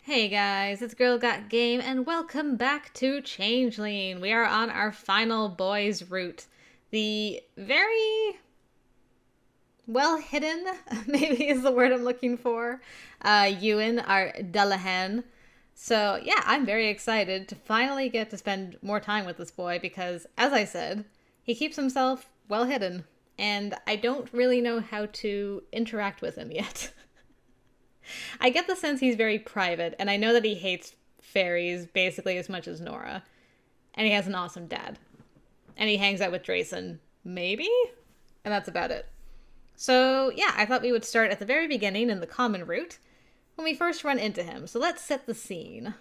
Hey guys, it's Girl Got Game, and welcome back to Changeling. We are on our final boys route. The very well hidden, maybe is the word I'm looking for, Ewan, our Dullahan. So yeah, I'm very excited to finally get to spend more time with this boy because, as I said, he keeps himself well hidden, and I don't really know how to interact with him yet. I get the sense he's very private, and I know that he hates fairies basically as much as Nora. And he has an awesome dad. And he hangs out with Drayson, maybe? And that's about it. So, yeah, I thought we would start at the very beginning in the common route, when we first run into him. So let's set the scene.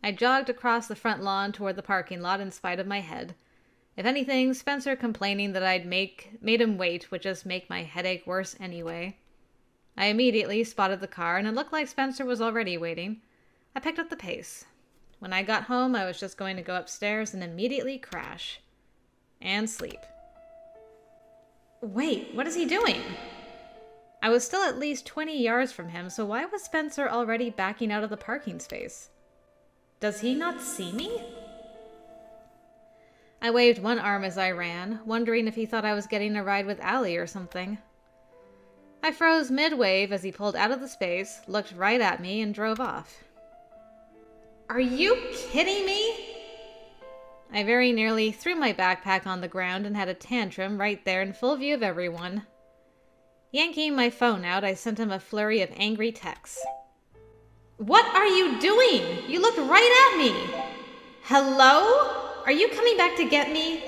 I jogged across the front lawn toward the parking lot in spite of my head. If anything, Spencer complaining that I'd made him wait would just make my headache worse anyway. I immediately spotted the car, and it looked like Spencer was already waiting. I picked up the pace. When I got home, I was just going to go upstairs and immediately crash. And sleep. Wait, what is he doing? I was still at least 20 yards from him, so why was Spencer already backing out of the parking space? Does he not see me? I waved one arm as I ran, wondering if he thought I was getting a ride with Allie or something. I froze mid-wave as he pulled out of the space, looked right at me, and drove off. Are you kidding me? I very nearly threw my backpack on the ground and had a tantrum right there in full view of everyone. Yanking my phone out, I sent him a flurry of angry texts. What are you doing? You looked right at me. Hello? Are you coming back to get me?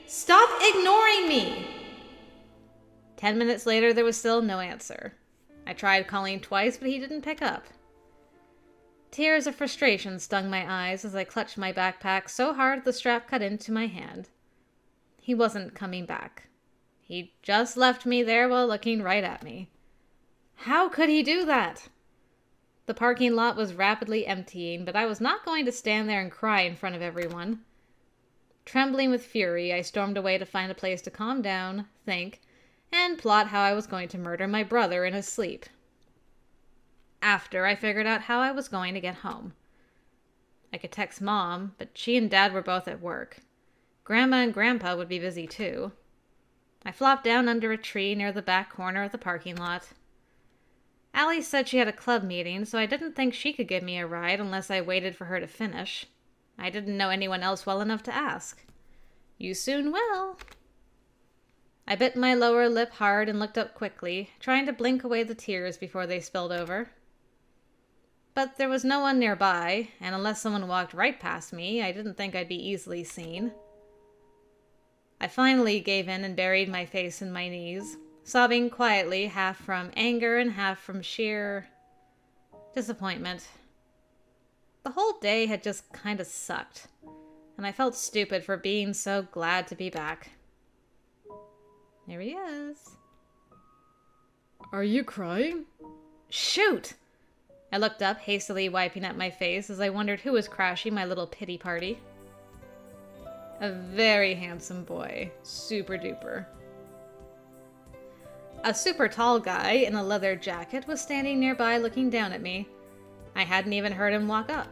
Stop ignoring me. 10 minutes later, there was still no answer. I tried calling twice, but he didn't pick up. Tears of frustration stung my eyes as I clutched my backpack so hard the strap cut into my hand. He wasn't coming back. He just left me there while looking right at me. How could he do that? The parking lot was rapidly emptying, but I was not going to stand there and cry in front of everyone. Trembling with fury, I stormed away to find a place to calm down, think, and plot how I was going to murder my brother in his sleep. After, I figured out how I was going to get home. I could text Mom, but she and Dad were both at work. Grandma and Grandpa would be busy too. I flopped down under a tree near the back corner of the parking lot. Allie said she had a club meeting, so I didn't think she could give me a ride unless I waited for her to finish. I didn't know anyone else well enough to ask. You soon will. I bit my lower lip hard and looked up quickly, trying to blink away the tears before they spilled over. But there was no one nearby, and unless someone walked right past me, I didn't think I'd be easily seen. I finally gave in and buried my face in my knees, sobbing quietly, half from anger and half from sheer disappointment. The whole day had just kind of sucked, and I felt stupid for being so glad to be back. There he is. Are you crying? Shoot! I looked up, hastily wiping at my face as I wondered who was crashing my little pity party. A very handsome boy. Super duper. A super tall guy in a leather jacket was standing nearby looking down at me. I hadn't even heard him walk up.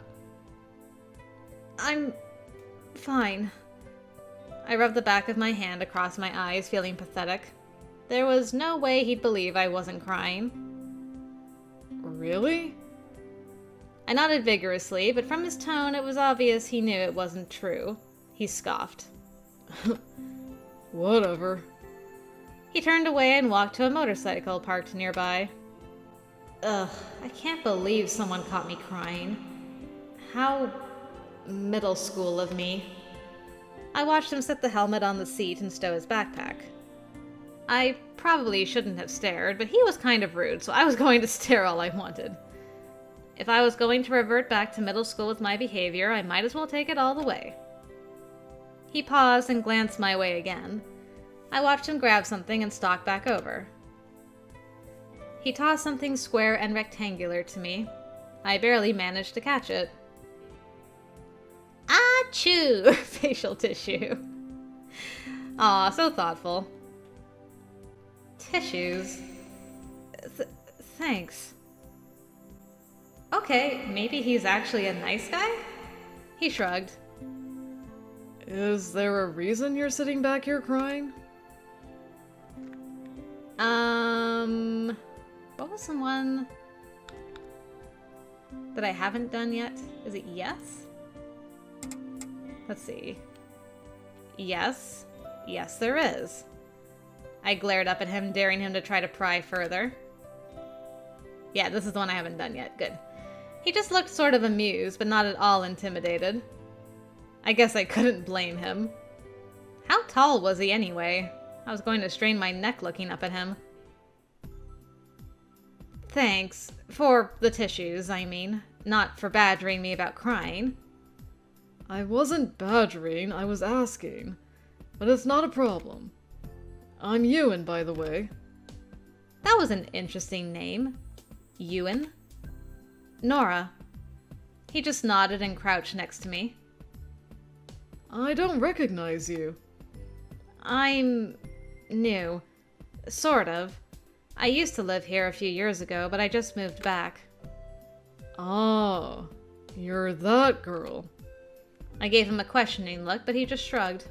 I'm fine. I rubbed the back of my hand across my eyes, feeling pathetic. There was no way he'd believe I wasn't crying. Really? I nodded vigorously, but from his tone it was obvious he knew it wasn't true. He scoffed. Whatever. He turned away and walked to a motorcycle parked nearby. Ugh, I can't believe someone caught me crying. How middle school of me. I watched him set the helmet on the seat and stow his backpack. I probably shouldn't have stared, but he was kind of rude, so I was going to stare all I wanted. If I was going to revert back to middle school with my behavior, I might as well take it all the way. He paused and glanced my way again. I watched him grab something and stalk back over. He tossed something square and rectangular to me. I barely managed to catch it. Achoo! Facial tissue. Aw, so thoughtful. Tissues. Thanks. Okay, maybe he's actually a nice guy? He shrugged. Is there a reason you're sitting back here crying? What was the one that I haven't done yet? Is it yes? Let's see. Yes. Yes, there is. I glared up at him, daring him to try to pry further. Yeah, this is the one I haven't done yet. Good. He just looked sort of amused, but not at all intimidated. I guess I couldn't blame him. How tall was he anyway? I was going to strain my neck looking up at him. Thanks. For the tissues, I mean. Not for badgering me about crying. I wasn't badgering, I was asking. But it's not a problem. I'm Ewan, by the way. That was an interesting name. Ewan? Nora. He just nodded and crouched next to me. I don't recognize you. I'm new. Sort of. I used to live here a few years ago, but I just moved back. Ah, you're that girl. I gave him a questioning look, but he just shrugged.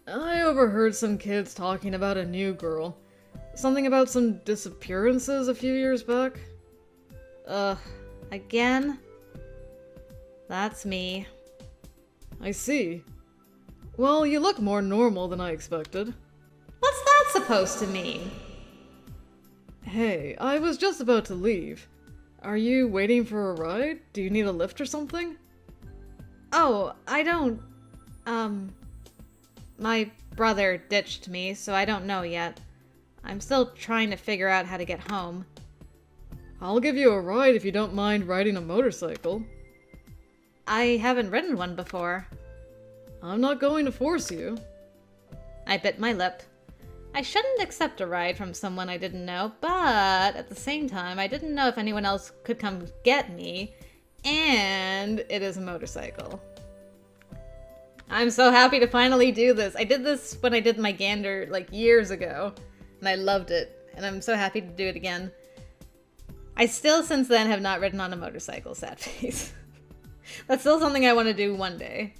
I overheard some kids talking about a new girl. Something about some disappearances a few years back. Ugh, again? That's me. I see. Well, you look more normal than I expected. What's that supposed to mean? Hey, I was just about to leave. Are you waiting for a ride? Do you need a lift or something? Oh, I don't... My brother ditched me, so I don't know yet. I'm still trying to figure out how to get home. I'll give you a ride if you don't mind riding a motorcycle. I haven't ridden one before. I'm not going to force you. I bit my lip. I shouldn't accept a ride from someone I didn't know, but at the same time, I didn't know if anyone else could come get me, and it is a motorcycle. I'm so happy to finally do this. I did this when I did my gander, like, years ago, and I loved it, and I'm so happy to do it again. I still, since then, have not ridden on a motorcycle, sad face. That's still something I want to do one day.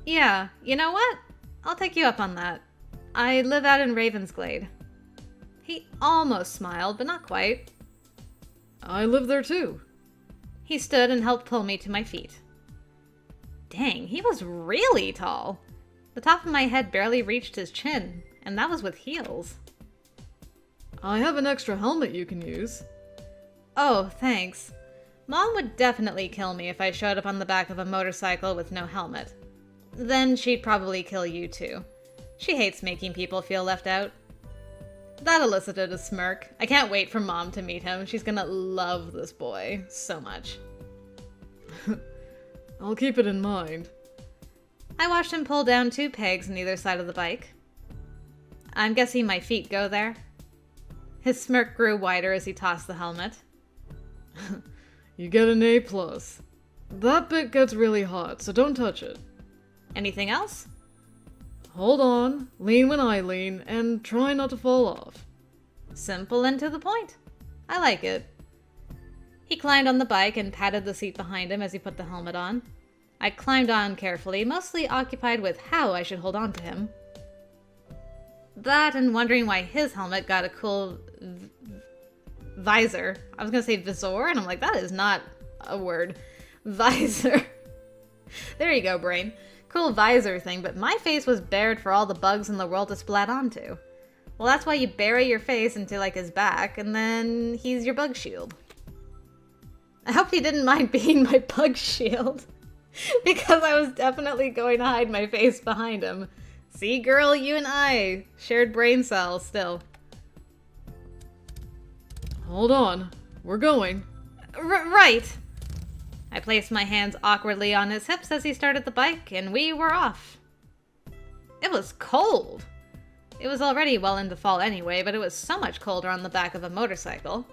Yeah, you know what? I'll take you up on that. I live out in Ravensglade. He almost smiled, but not quite. I live there too. He stood and helped pull me to my feet. Dang, he was really tall. The top of my head barely reached his chin, and that was with heels. I have an extra helmet you can use. Oh, thanks. Mom would definitely kill me if I showed up on the back of a motorcycle with no helmet. Then she'd probably kill you too. She hates making people feel left out. That elicited a smirk. I can't wait for Mom to meet him. She's gonna love this boy so much. I'll keep it in mind. I watched him pull down 2 pegs on either side of the bike. I'm guessing my feet go there. His smirk grew wider as he tossed the helmet. You get an A+. That bit gets really hot, so don't touch it. Anything else? Hold on, lean when I lean, and try not to fall off. Simple and to the point. I like it. He climbed on the bike and patted the seat behind him as he put the helmet on. I climbed on carefully, mostly occupied with how I should hold on to him. That and wondering why his helmet got a cool visor. I was gonna say visor, and I'm like, that is not a word. Visor. There you go, brain. Cool visor thing, but my face was bared for all the bugs in the world to splat onto. Well, that's why you bury your face into, like, his back, and then he's your bug shield. I hope he didn't mind being my bug shield, because I was definitely going to hide my face behind him. See, girl, you and I, shared brain cells still. Hold on, we're going. Right. I placed my hands awkwardly on his hips as he started the bike, and we were off. It was cold. It was already well into fall anyway, but it was so much colder on the back of a motorcycle.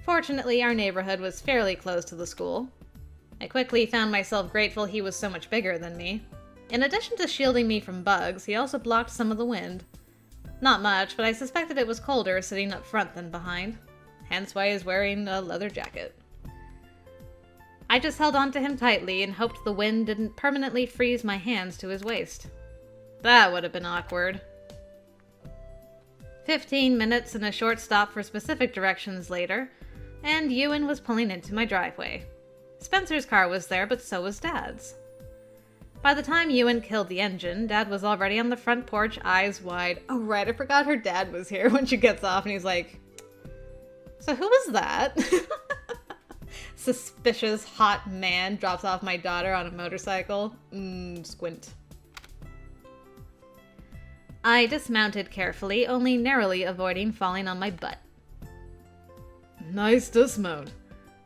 Fortunately, our neighborhood was fairly close to the school. I quickly found myself grateful he was so much bigger than me. In addition to shielding me from bugs, he also blocked some of the wind. Not much, but I suspected it was colder sitting up front than behind. Hence why he's wearing a leather jacket. I just held on to him tightly and hoped the wind didn't permanently freeze my hands to his waist. That would have been awkward. 15 minutes and a short stop for specific directions later, and Ewan was pulling into my driveway. Spencer's car was there, but so was Dad's. By the time Ewan killed the engine, Dad was already on the front porch, eyes wide. Oh right, I forgot her dad was here when she gets off, and he's like, "So who was that?" Suspicious hot man drops off my daughter on a motorcycle. Squint. I dismounted carefully, only narrowly avoiding falling on my butt. Nice dismount.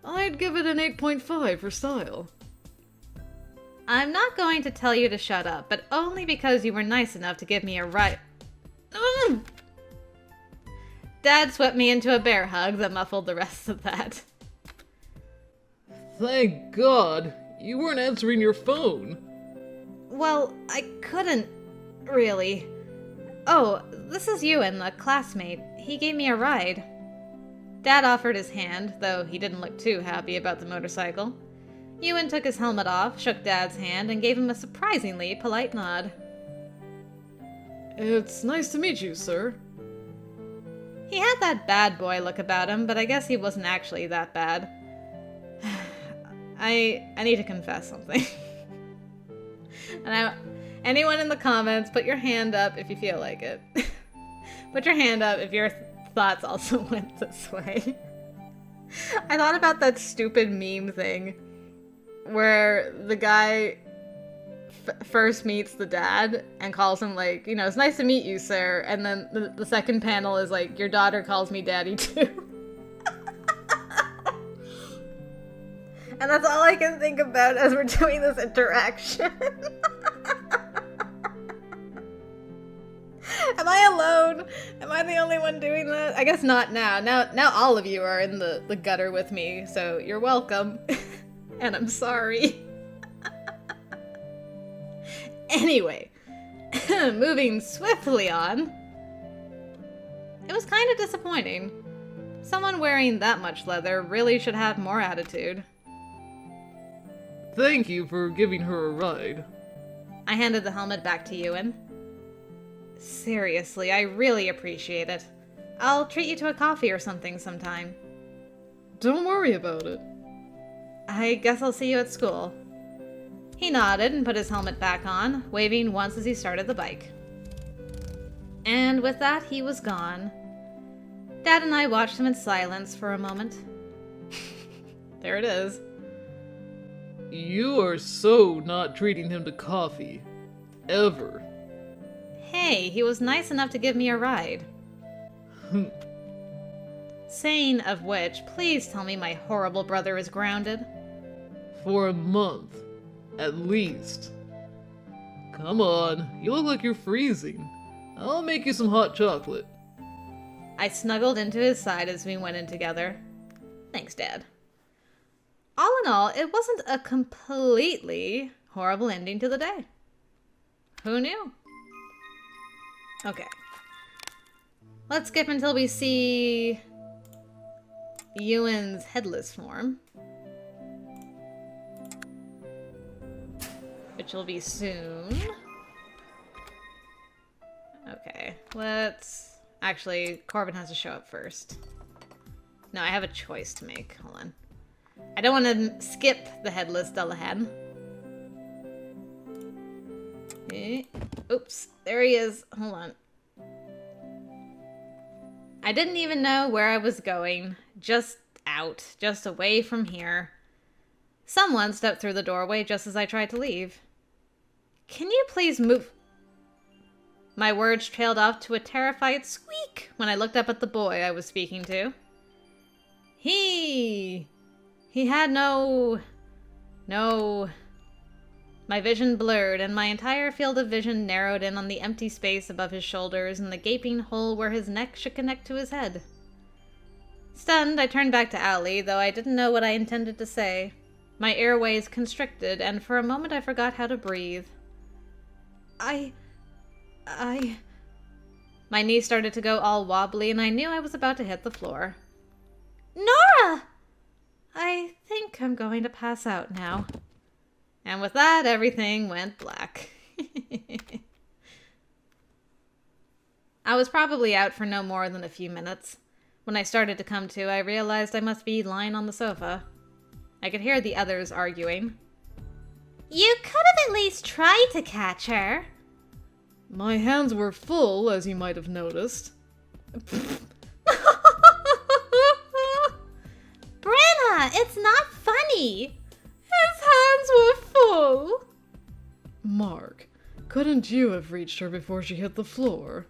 I'd give it an 8.5 for style. I'm not going to tell you to shut up, but only because you were nice enough to give me a ride. Dad swept me into a bear hug that muffled the rest of that. Thank God, you weren't answering your phone. Well, I couldn't, really. Oh, this is Ewan, a classmate. He gave me a ride. Dad offered his hand, though he didn't look too happy about the motorcycle. Ewan took his helmet off, shook Dad's hand, and gave him a surprisingly polite nod. It's nice to meet you, sir. He had that bad boy look about him, but I guess he wasn't actually that bad. I need to confess something. Anyone in the comments, put your hand up if you feel like it. Put your hand up if your thoughts also went this way. I thought about that stupid meme thing where the guy first meets the dad and calls him like, it's nice to meet you, sir. And then the second panel is like, your daughter calls me daddy too. And that's all I can think about as we're doing this interaction. Am I alone? Am I the only one doing that? I guess not now. Now all of you are in the gutter with me, so you're welcome. And I'm sorry. Anyway, moving swiftly on. It was kind of disappointing. Someone wearing that much leather really should have more attitude. Thank you for giving her a ride. I handed the helmet back to Ewan. Seriously, I really appreciate it. I'll treat you to a coffee or something sometime. Don't worry about it. I guess I'll see you at school. He nodded and put his helmet back on, waving once as he started the bike. And with that, he was gone. Dad and I watched him in silence for a moment. There it is. You are so not treating him to coffee. Ever. Hey, he was nice enough to give me a ride. Saying of which, please tell me my horrible brother is grounded. For a month. At least. Come on, you look like you're freezing. I'll make you some hot chocolate. I snuggled into his side as we went in together. Thanks, Dad. All in all, it wasn't a completely horrible ending to the day. Who knew? Okay. Let's skip until we see Ewan's headless form. Which will be soon. Okay, let's... Actually, Corbin has to show up first. No, I have a choice to make. Hold on. I don't want to skip the headless Dullahan. Oops, there he is. Hold on. I didn't even know where I was going. Just out. Just away from here. Someone stepped through the doorway just as I tried to leave. Can you please move? My words trailed off to a terrified squeak when I looked up at the boy I was speaking to. He had no... My vision blurred, and my entire field of vision narrowed in on the empty space above his shoulders and the gaping hole where his neck should connect to his head. Stunned, I turned back to Allie, though I didn't know what I intended to say. My airways constricted, and for a moment I forgot how to breathe. My knee started to go all wobbly, and I knew I was about to hit the floor. Nora! I think I'm going to pass out now. And with that, everything went black. I was probably out for no more than a few minutes. When I started to come to, I realized I must be lying on the sofa. I could hear the others arguing. You could have at least tried to catch her. My hands were full, as you might have noticed. Brenna, it's not funny. His hands were full. Mark, couldn't you have reached her before she hit the floor?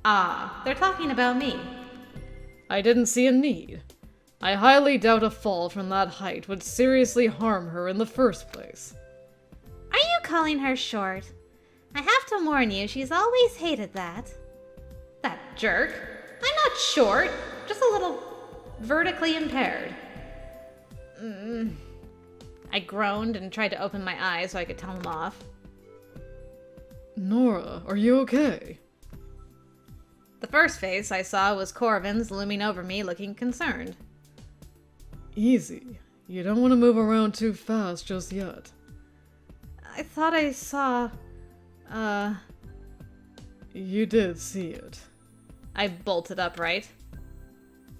Ah, they're talking about me. I didn't see a need. I highly doubt a fall from that height would seriously harm her in the first place. Are you calling her short? I have to warn you, she's always hated that. That jerk. I'm not short, just a little vertically impaired. I groaned and tried to open my eyes so I could tell him off. Nora, are you okay? The first face I saw was Corvin's, looming over me, looking concerned. Easy. You don't want to move around too fast just yet. I thought I saw... You did see it. I bolted upright.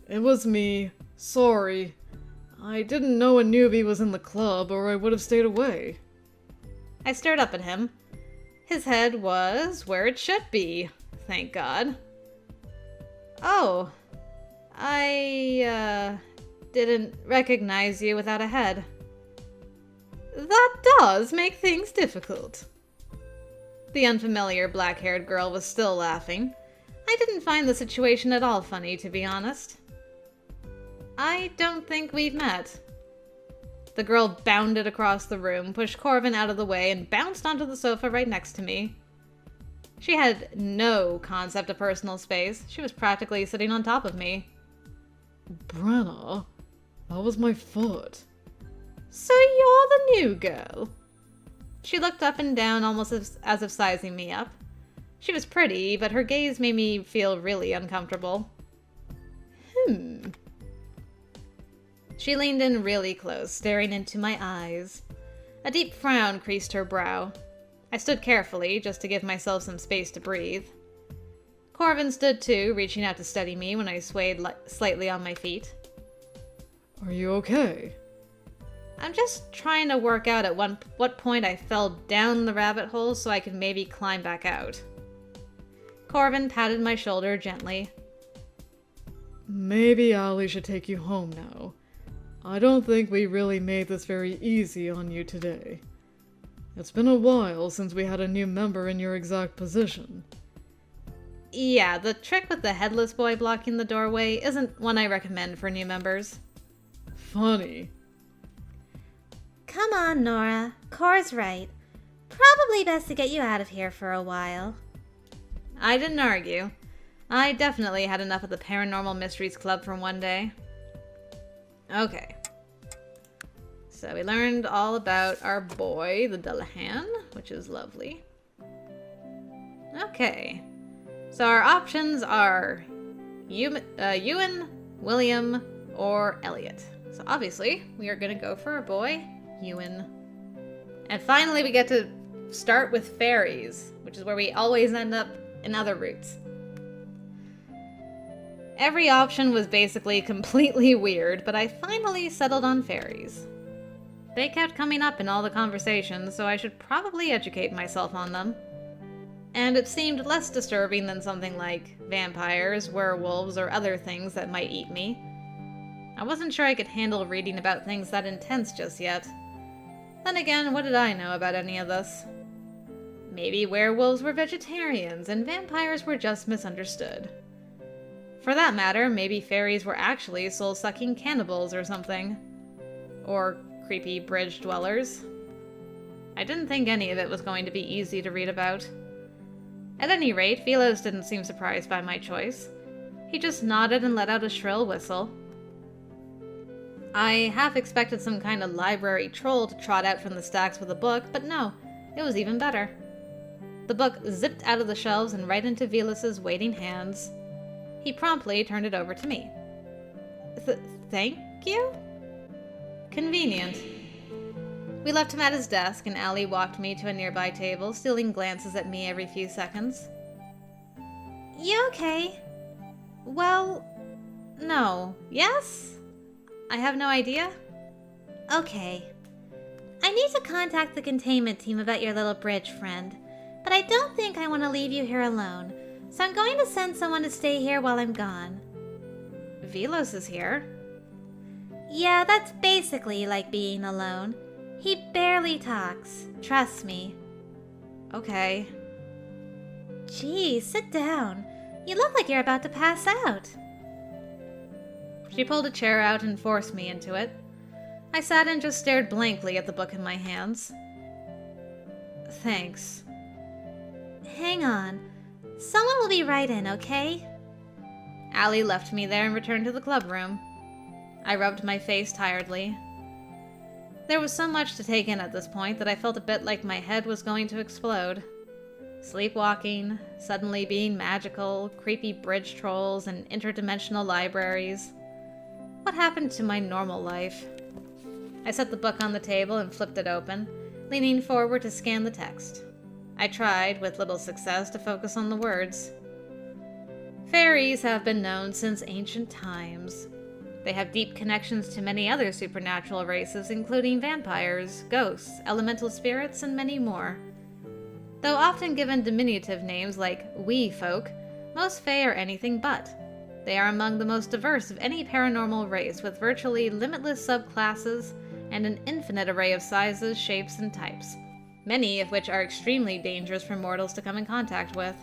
It was me. Sorry. I didn't know a newbie was in the club, or I would have stayed away. I stared up at him. His head was where it should be, thank God. Oh, I didn't recognize you without a head. That does make things difficult. The unfamiliar black-haired girl was still laughing. I didn't find the situation at all funny, to be honest. I don't think we've met. The girl bounded across the room, pushed Corvin out of the way, and bounced onto the sofa right next to me. She had no concept of personal space. She was practically sitting on top of me. Brenna, that was my foot. So you're the new girl? She looked up and down almost as if sizing me up. She was pretty, but her gaze made me feel really uncomfortable. She leaned in really close, staring into my eyes. A deep frown creased her brow. I stood carefully, just to give myself some space to breathe. Corvin stood too, reaching out to steady me when I swayed slightly on my feet. Are you okay? I'm just trying to work out at what point I fell down the rabbit hole so I could maybe climb back out. Corvin patted my shoulder gently. Maybe Allie should take you home now. I don't think we really made this very easy on you today. It's been a while since we had a new member in your exact position. Yeah, the trick with the headless boy blocking the doorway isn't one I recommend for new members. Funny. Come on, Nora. Cora's right. Probably best to get you out of here for a while. I didn't argue. I definitely had enough of the Paranormal Mysteries Club for one day. Okay. So we learned all about our boy, the Dullahan, which is lovely. Okay. So our options are Ewan, William, or Elliot. So obviously, we are going to go for our boy, Ewan. And finally, we get to start with fairies, which is where we always end up in other routes. Every option was basically completely weird, but I finally settled on fairies. They kept coming up in all the conversations, so I should probably educate myself on them. And it seemed less disturbing than something like vampires, werewolves, or other things that might eat me. I wasn't sure I could handle reading about things that intense just yet. Then again, what did I know about any of this? Maybe werewolves were vegetarians and vampires were just misunderstood. For that matter, maybe fairies were actually soul-sucking cannibals or something. Or creepy bridge dwellers. I didn't think any of it was going to be easy to read about. At any rate, Velos didn't seem surprised by my choice. He just nodded and let out a shrill whistle. I half expected some kind of library troll to trot out from the stacks with a book, but no, it was even better. The book zipped out of the shelves and right into Velus's waiting hands. He promptly turned it over to me. Thank you? Convenient. We left him at his desk, and Allie walked me to a nearby table, stealing glances at me every few seconds. You okay? Well, no. Yes? I have no idea. Okay. I need to contact the containment team about your little bridge friend, but I don't think I want to leave you here alone, so I'm going to send someone to stay here while I'm gone. Velus is here. Yeah, that's basically like being alone. He barely talks. Trust me. Okay. Geez, sit down. You look like you're about to pass out. She pulled a chair out and forced me into it. I sat and just stared blankly at the book in my hands. Thanks. Hang on. Someone will be right in, okay? Allie left me there and returned to the club room. I rubbed my face tiredly. There was so much to take in at this point that I felt a bit like my head was going to explode. Sleepwalking, suddenly being magical, creepy bridge trolls, and interdimensional libraries. What happened to my normal life? I set the book on the table and flipped it open, leaning forward to scan the text. I tried, with little success, to focus on the words. Fairies have been known since ancient times. They have deep connections to many other supernatural races, including vampires, ghosts, elemental spirits, and many more. Though often given diminutive names like wee folk, most fae are anything but. They are among the most diverse of any paranormal race, with virtually limitless subclasses and an infinite array of sizes, shapes, and types, many of which are extremely dangerous for mortals to come in contact with.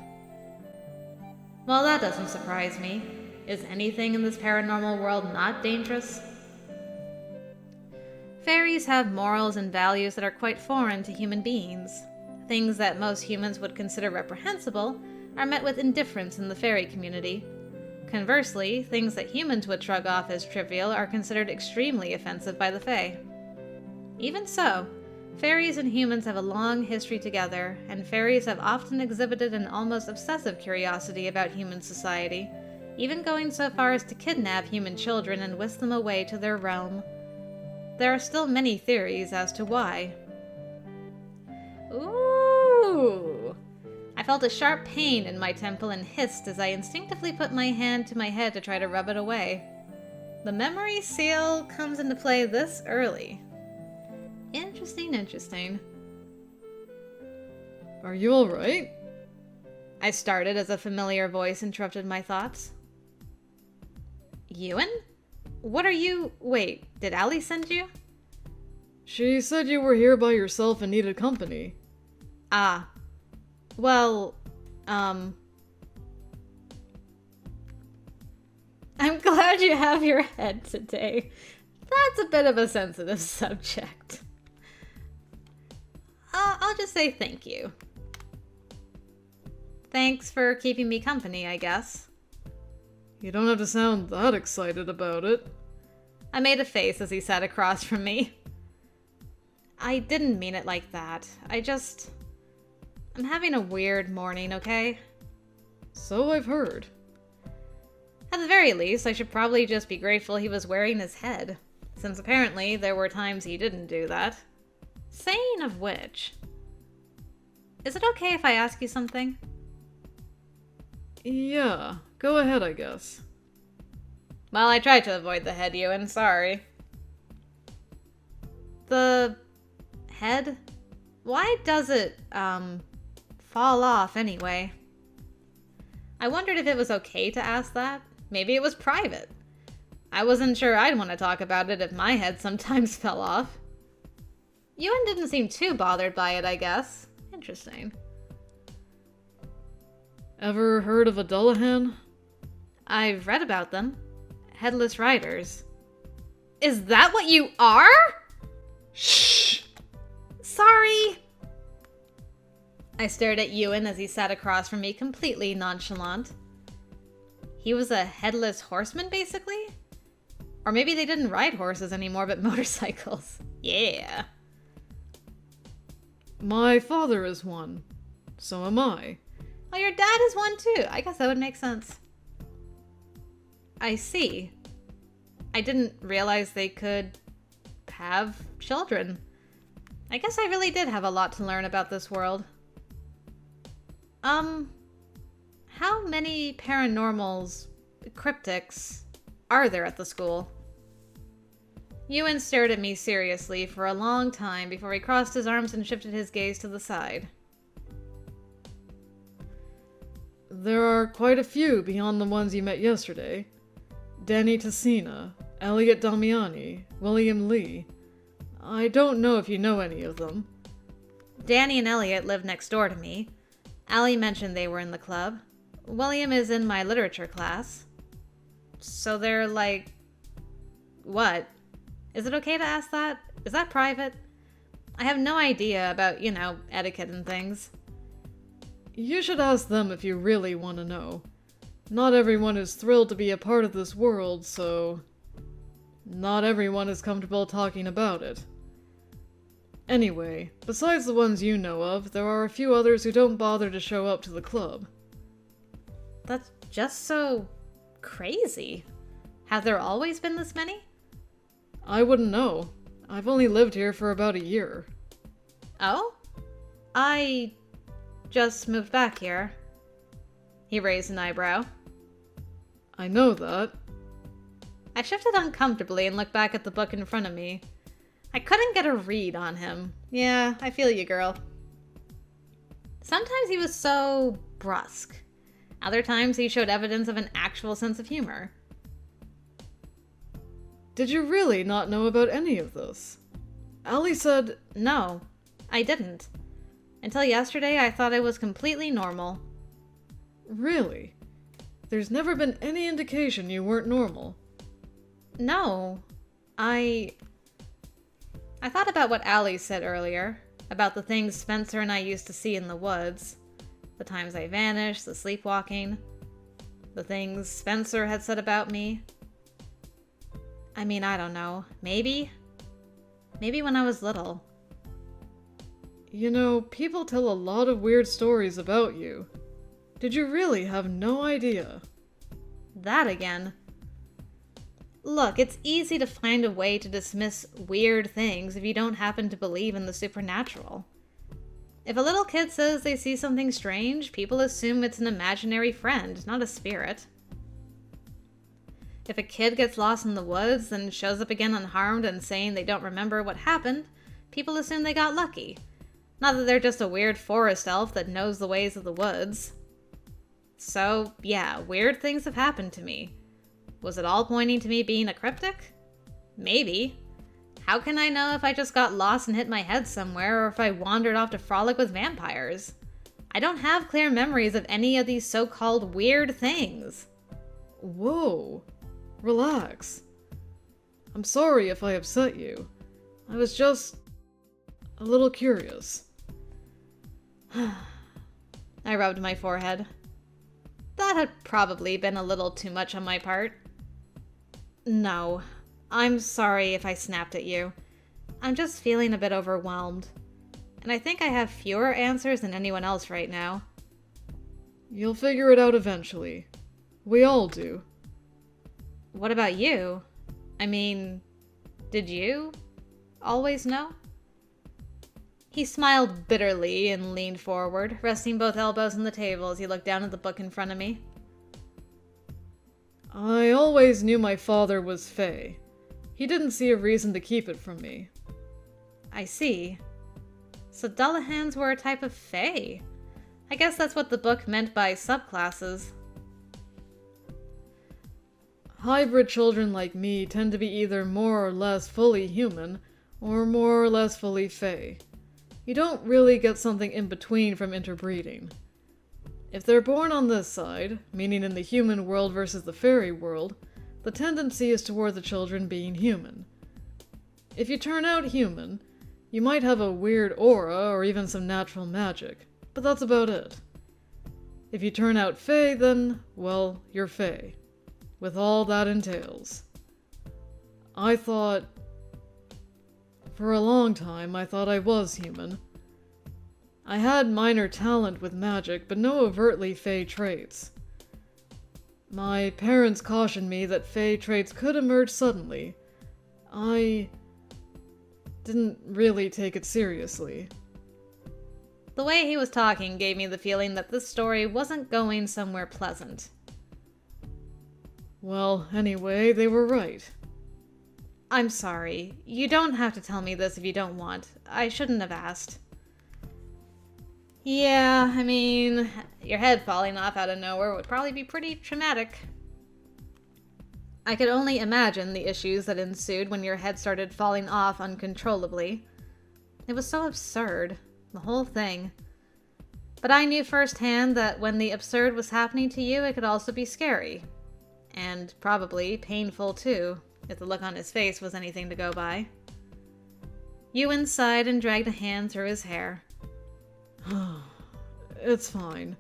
Well, that doesn't surprise me. Is anything in this paranormal world not dangerous? Fairies have morals and values that are quite foreign to human beings. Things that most humans would consider reprehensible are met with indifference in the fairy community. Conversely, things that humans would shrug off as trivial are considered extremely offensive by the fae. Even so, fairies and humans have a long history together, and fairies have often exhibited an almost obsessive curiosity about human society, even going so far as to kidnap human children and whisk them away to their realm. There are still many theories as to why. Ooh! I felt a sharp pain in my temple and hissed as I instinctively put my hand to my head to try to rub it away. The memory seal comes into play this early. Interesting. Are you alright? I started as a familiar voice interrupted my thoughts. Ewan? What are you... Wait, did Allie send you? She said you were here by yourself and needed company. Ah. Well, I'm glad you have your head today. That's a bit of a sensitive subject. I'll just say thank you. Thanks for keeping me company, I guess. You don't have to sound that excited about it. I made a face as he sat across from me. I didn't mean it like that. I'm having a weird morning, okay? So I've heard. At the very least, I should probably just be grateful he was wearing his head, since apparently there were times he didn't do that. Saying of which, is it okay if I ask you something? Yeah, go ahead, I guess. Well, I tried to avoid the head, Ewan, sorry. The head? Why does it, fall off anyway? I wondered if it was okay to ask that. Maybe it was private. I wasn't sure I'd want to talk about it if my head sometimes fell off. Ewan didn't seem too bothered by it, I guess. Interesting. Ever heard of a Dullahan? I've read about them. Headless riders. Is that what you are? Shh! Sorry! I stared at Ewan as he sat across from me, completely nonchalant. He was a headless horseman, basically? Or maybe they didn't ride horses anymore, but motorcycles. Yeah. My father is one. So am I. Oh, your dad is one too. I guess that would make sense. I see. I didn't realize they could have children. I guess I really did have a lot to learn about this world. How many paranormals, cryptics, are there at the school? Ewan stared at me seriously for a long time before he crossed his arms and shifted his gaze to the side. There are quite a few beyond the ones you met yesterday. Danny Tessina, Elliot Damiani, William Lee. I don't know if you know any of them. Danny and Elliot live next door to me. Allie mentioned they were in the club. William is in my literature class. So they're like... What? Is it okay to ask that? Is that private? I have no idea about, etiquette and things. You should ask them if you really want to know. Not everyone is thrilled to be a part of this world, so... Not everyone is comfortable talking about it. Anyway, besides the ones you know of, there are a few others who don't bother to show up to the club. That's just so... crazy. Have there always been this many? I wouldn't know. I've only lived here for about a year. Oh? I just moved back here. He raised an eyebrow. I know that. I shifted uncomfortably and looked back at the book in front of me. I couldn't get a read on him. Yeah, I feel you, girl. Sometimes he was so brusque. Other times he showed evidence of an actual sense of humor. Did you really not know about any of this? Allie said... No, I didn't. Until yesterday, I thought it was completely normal. Really? There's never been any indication you weren't normal. No, I thought about what Allie said earlier, about the things Spencer and I used to see in the woods. The times I vanished, the sleepwalking, the things Spencer had said about me. I mean, I don't know. Maybe when I was little. People tell a lot of weird stories about you. Did you really have no idea? That again. Look, it's easy to find a way to dismiss weird things if you don't happen to believe in the supernatural. If a little kid says they see something strange, people assume it's an imaginary friend, not a spirit. If a kid gets lost in the woods and shows up again unharmed and saying they don't remember what happened, people assume they got lucky. Not that they're just a weird forest elf that knows the ways of the woods. So, yeah, weird things have happened to me. Was it all pointing to me being a cryptic? Maybe. How can I know if I just got lost and hit my head somewhere, or if I wandered off to frolic with vampires? I don't have clear memories of any of these so-called weird things. Whoa. Relax. I'm sorry if I upset you. I was just... a little curious. I rubbed my forehead. That had probably been a little too much on my part. No, I'm sorry if I snapped at you. I'm just feeling a bit overwhelmed. And I think I have fewer answers than anyone else right now. You'll figure it out eventually. We all do. What about you? I mean, did you always know? He smiled bitterly and leaned forward, resting both elbows on the table as he looked down at the book in front of me. I always knew my father was Fae. He didn't see a reason to keep it from me. I see. So Dullahans were a type of Fae. I guess that's what the book meant by subclasses. Hybrid children like me tend to be either more or less fully human, or more or less fully Fae. You don't really get something in between from interbreeding. If they're born on this side, meaning in the human world versus the fairy world, the tendency is toward the children being human. If you turn out human, you might have a weird aura or even some natural magic, but that's about it. If you turn out Fae, then, well, you're Fae, with all that entails. For a long time, I thought I was human. I had minor talent with magic, but no overtly fey traits. My parents cautioned me that fey traits could emerge suddenly. I didn't really take it seriously. The way he was talking gave me the feeling that this story wasn't going somewhere pleasant. Well, anyway, they were right. I'm sorry. You don't have to tell me this if you don't want. I shouldn't have asked. Yeah, I mean, your head falling off out of nowhere would probably be pretty traumatic. I could only imagine the issues that ensued when your head started falling off uncontrollably. It was so absurd, the whole thing. But I knew firsthand that when the absurd was happening to you, it could also be scary. And probably painful too, if the look on his face was anything to go by. Ewan sighed and dragged a hand through his hair. It's fine.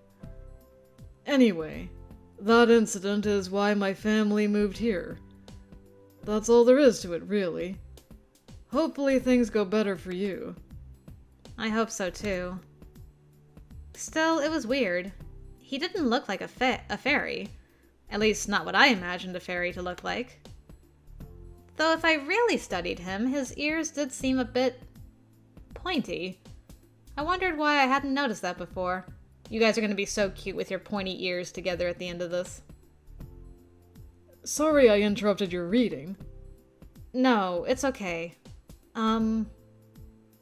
Anyway, that incident is why my family moved here. That's all there is to it, really. Hopefully things go better for you. I hope so too. Still, it was weird. He didn't look like a fairy. At least not what I imagined a fairy to look like. Though if I really studied him, his ears did seem a bit pointy. I wondered why I hadn't noticed that before. You guys are going to be so cute with your pointy ears together at the end of this. Sorry I interrupted your reading. No, it's okay.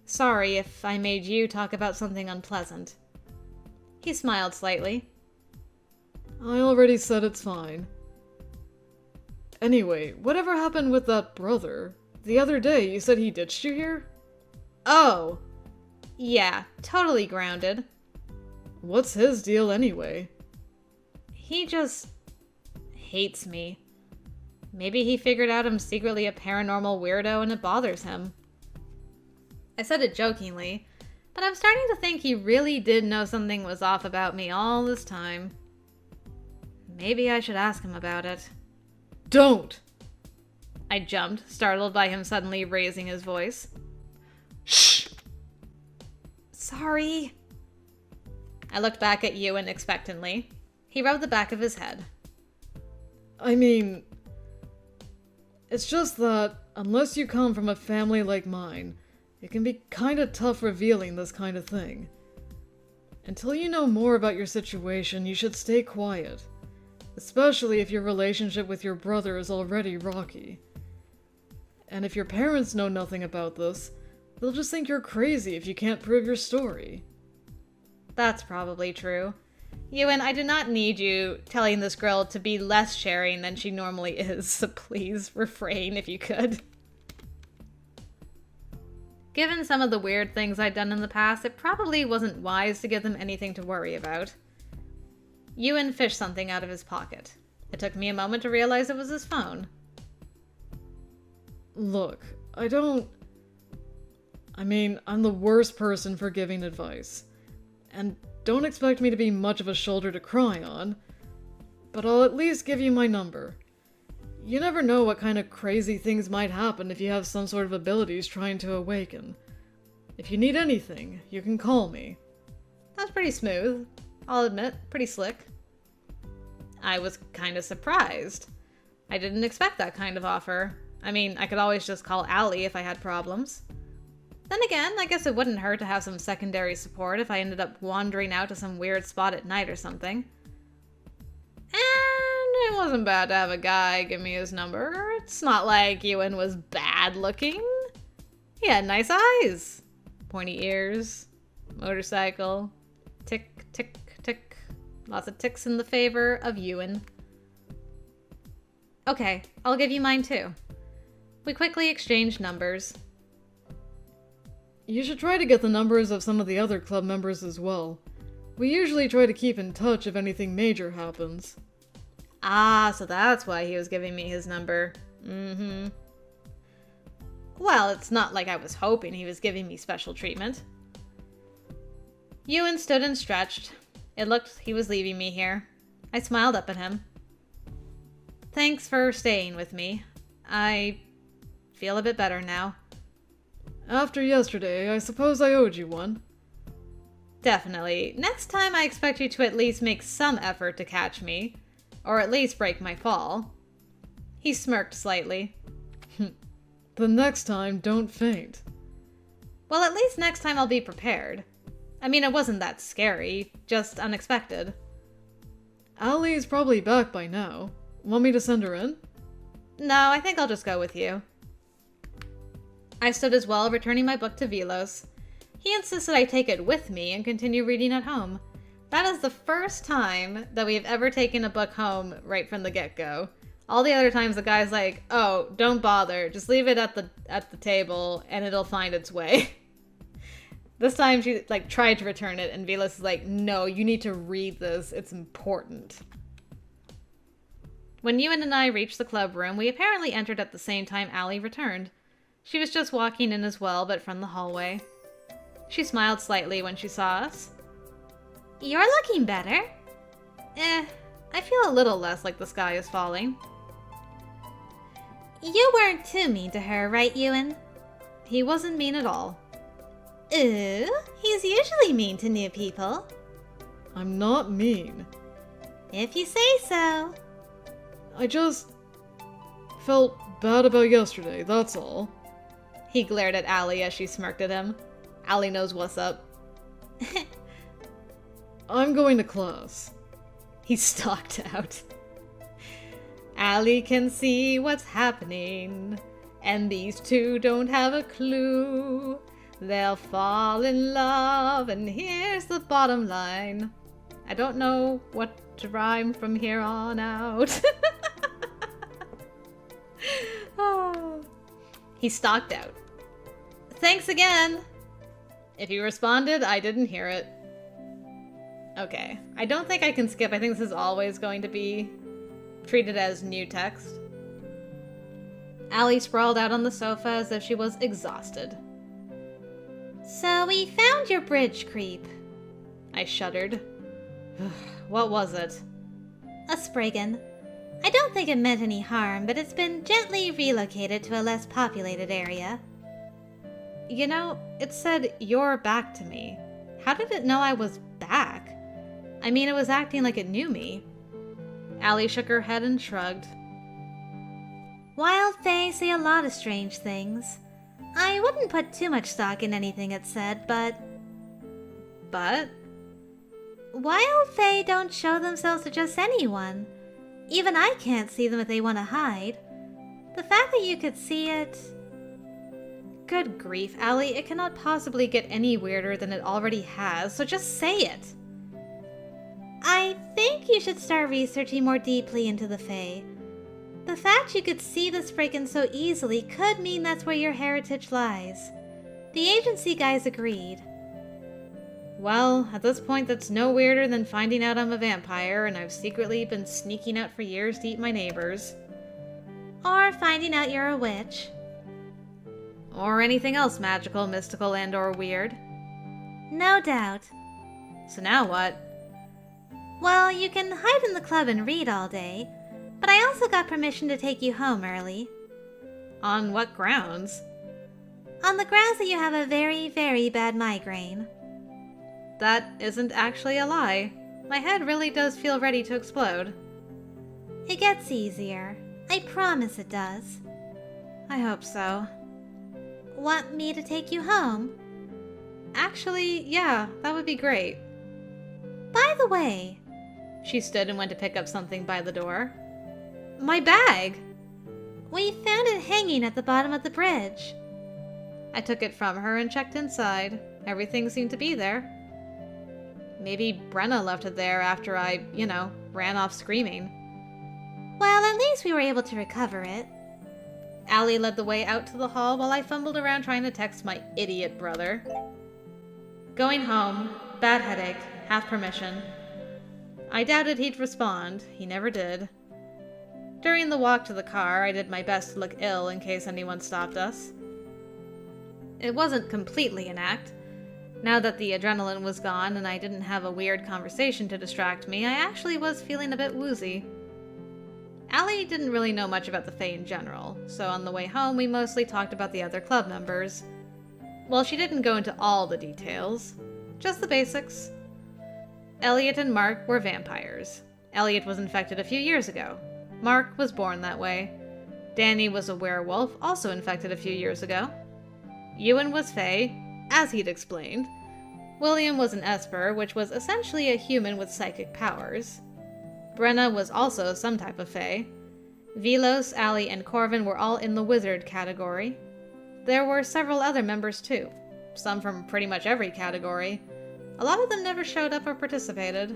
Sorry if I made you talk about something unpleasant. He smiled slightly. I already said it's fine. Anyway, whatever happened with that brother? The other day you said he ditched you here? Oh! Yeah, totally grounded. What's his deal anyway? He just hates me. Maybe he figured out I'm secretly a paranormal weirdo and it bothers him. I said it jokingly, but I'm starting to think he really did know something was off about me all this time. Maybe I should ask him about it. Don't! I jumped, startled by him suddenly raising his voice. Shh! Sorry. I looked back at Ewan expectantly. He rubbed the back of his head. I mean, it's just that, unless you come from a family like mine, it can be kinda tough revealing this kind of thing. Until you know more about your situation, you should stay quiet. Especially if your relationship with your brother is already rocky. And if your parents know nothing about this, they'll just think you're crazy if you can't prove your story. That's probably true. Ewan, I do not need you telling this girl to be less sharing than she normally is, so please refrain if you could. Given some of the weird things I'd done in the past, it probably wasn't wise to give them anything to worry about. Ewan fished something out of his pocket. It took me a moment to realize it was his phone. Look, I'm the worst person for giving advice. And don't expect me to be much of a shoulder to cry on, but I'll at least give you my number. You never know what kind of crazy things might happen if you have some sort of abilities trying to awaken. If you need anything, you can call me. That's pretty smooth. I'll admit, pretty slick. I was kind of surprised. I didn't expect that kind of offer. I mean, I could always just call Allie if I had problems. Then again, I guess it wouldn't hurt to have some secondary support if I ended up wandering out to some weird spot at night or something. And it wasn't bad to have a guy give me his number. It's not like Ewan was bad looking. He had nice eyes, pointy ears, motorcycle, tick, tick, tick. Lots of ticks in the favor of Ewan. Okay, I'll give you mine too. We quickly exchanged numbers. You should try to get the numbers of some of the other club members as well. We usually try to keep in touch if anything major happens. Ah, so that's why he was giving me his number. Mm-hmm. Well, it's not like I was hoping he was giving me special treatment. Ewan stood and stretched. It looked he was leaving me here. I smiled up at him. Thanks for staying with me. I feel a bit better now. After yesterday, I suppose I owed you one. Definitely. Next time I expect you to at least make some effort to catch me. Or at least break my fall. He smirked slightly. The next time, don't faint. Well, at least next time I'll be prepared. I mean, it wasn't that scary, just unexpected. Allie's probably back by now. Want me to send her in? No, I think I'll just go with you. I stood as well, returning my book to Velos. He insisted I take it with me and continue reading at home. That is the first time that we've ever taken a book home right from the get-go. All the other times the guy's like, oh, don't bother, just leave it at the table and it'll find its way. This time she tried to return it and Velos is like, no, you need to read this, it's important. When Ewan and I reached the club room, we apparently entered at the same time Allie returned. She was just walking in as well, but from the hallway. She smiled slightly when she saw us. You're looking better. I feel a little less like the sky is falling. You weren't too mean to her, right, Ewan? He wasn't mean at all. Ooh, he's usually mean to new people. I'm not mean. If you say so. I just felt bad about yesterday, that's all. He glared at Allie as she smirked at him. Allie knows what's up. I'm going to class. He stalked out. Allie can see what's happening, and these two don't have a clue. They'll fall in love, and here's the bottom line. I don't know what to rhyme from here on out. Oh. He stalked out. Thanks again! If you responded, I didn't hear it. Okay, I don't think I can skip. I think this is always going to be treated as new text. Allie sprawled out on the sofa as if she was exhausted. So we found your bridge creep. I shuddered. What was it? A Spriggan. I don't think it meant any harm, but it's been gently relocated to a less populated area. You know, it said, "You're back to me." How did it know I was back? I mean, it was acting like it knew me. Allie shook her head and shrugged. Wild Fae say a lot of strange things. I wouldn't put too much stock in anything it said, but... But? Wild Fae don't show themselves to just anyone. Even I can't see them if they want to hide. The fact that you could see it... Good grief, Allie, it cannot possibly get any weirder than it already has, so just say it! I think you should start researching more deeply into the Fae. The fact you could see the Spriggan so easily could mean that's where your heritage lies. The agency guys agreed. Well, at this point that's no weirder than finding out I'm a vampire and I've secretly been sneaking out for years to eat my neighbors. Or finding out you're a witch. Or anything else magical, mystical, and or weird. No doubt. So now what? Well, you can hide in the club and read all day, but I also got permission to take you home early. On what grounds? On the grounds that you have a very, very bad migraine. That isn't actually a lie. My head really does feel ready to explode. It gets easier. I promise it does. I hope so. Want me to take you home? Actually, yeah, that would be great. By the way... She stood and went to pick up something by the door. My bag! We found it hanging at the bottom of the bridge. I took it from her and checked inside. Everything seemed to be there. Maybe Brenna left it there after I, ran off screaming. Well, at least we were able to recover it. Allie led the way out to the hall while I fumbled around trying to text my idiot brother. Going home. Bad headache. Have permission. I doubted he'd respond. He never did. During the walk to the car, I did my best to look ill in case anyone stopped us. It wasn't completely an act. Now that the adrenaline was gone and I didn't have a weird conversation to distract me, I actually was feeling a bit woozy. Allie didn't really know much about the Fae in general, so on the way home we mostly talked about the other club members. Well, she didn't go into all the details. Just the basics. Elliot and Mark were vampires. Elliot was infected a few years ago. Mark was born that way. Danny was a werewolf, also infected a few years ago. Ewan was Fae, as he'd explained. William was an Esper, which was essentially a human with psychic powers. Brenna was also some type of Fae. Velos, Allie, and Corvin were all in the wizard category. There were several other members too, some from pretty much every category. A lot of them never showed up or participated.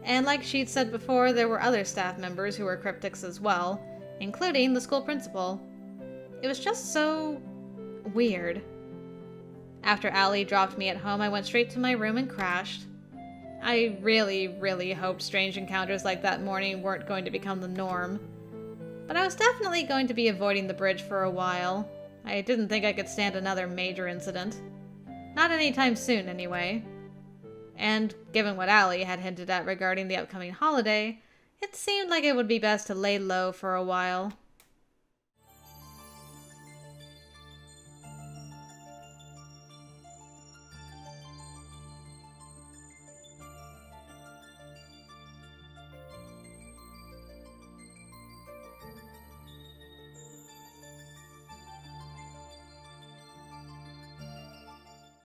And like she'd said before, there were other staff members who were cryptics as well, including the school principal. It was just so weird. After Allie dropped me at home, I went straight to my room and crashed. I really hoped strange encounters like that morning weren't going to become the norm. But I was definitely going to be avoiding the bridge for a while. I didn't think I could stand another major incident. Not anytime soon, anyway. And given what Allie had hinted at regarding the upcoming holiday, it seemed like it would be best to lay low for a while.